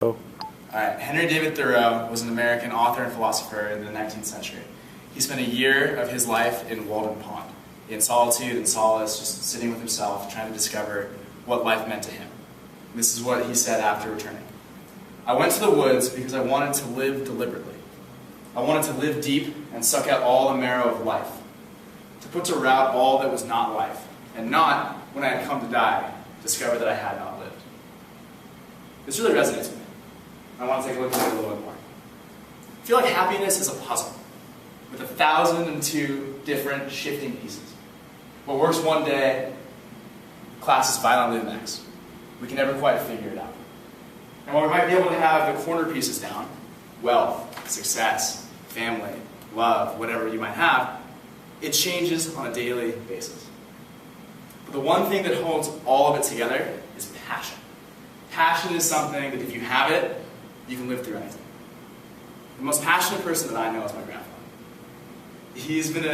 Oh. Alright, Henry David Thoreau was an American author and philosopher in the 19th century. He spent a year of his life in Walden Pond, in solitude and solace, just sitting with himself, trying to discover what life meant to him. And this is what he said after returning. I went to the woods because I wanted to live deliberately. I wanted to live deep and suck out all the marrow of life, to put to rout all that was not life, and not, when I had come to die, discover that I had not lived. This really resonates with me. I want to take a look at it a little bit more. I feel like happiness is a puzzle with 1,002 different shifting pieces. What works one day clashes violently the next. We can never quite figure it out. And while we might be able to have the corner pieces down, wealth, success, family, love, whatever you might have, it changes on a daily basis. But the one thing that holds all of it together is passion. Passion is something that if you have it, you can live through anything. The most passionate person that I know is my grandfather. He's been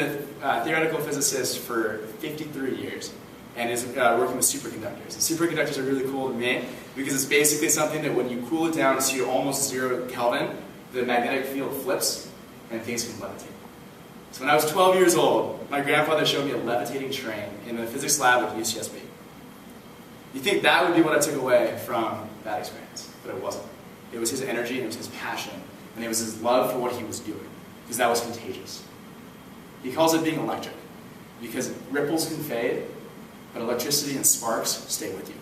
a theoretical physicist for 53 years and is working with superconductors. And superconductors are really cool to me because it's basically something that when you cool it down to almost 0 Kelvin, the magnetic field flips and things can levitate. So when I was 12 years old, my grandfather showed me a levitating train in the physics lab at UCSB. You think that would be what I took away from that experience, but it wasn't. It was his energy, and it was his passion, and it was his love for what he was doing, because that was contagious. He calls it being electric, because ripples can fade, but electricity and sparks stay with you.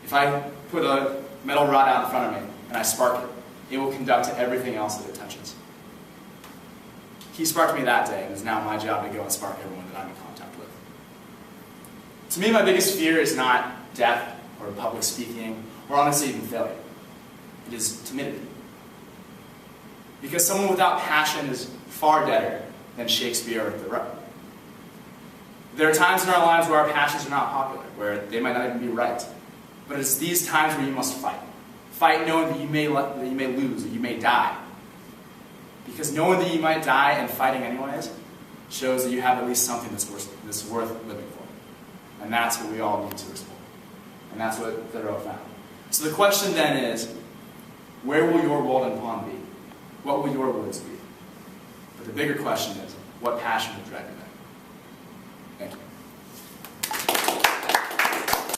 If I put a metal rod out in front of me, and I spark it, it will conduct to everything else that it touches. He sparked me that day, and it's now my job to go and spark everyone that I'm in contact with. To me, my biggest fear is not death, or public speaking, or honestly even failure. It is timidity. Because someone without passion is far deader than Shakespeare or Thoreau. There are times in our lives where our passions are not popular, where they might not even be right. But it's these times where you must fight. Fight knowing that you may lose, that you may die. Because knowing that you might die and fighting anyways shows that you have at least something that's worth living for. And that's what we all need to explore. And that's what Thoreau found. So the question then is, where will your Walden Pond be? What will your woods be? But the bigger question is, what passion will drive you there? Thank you.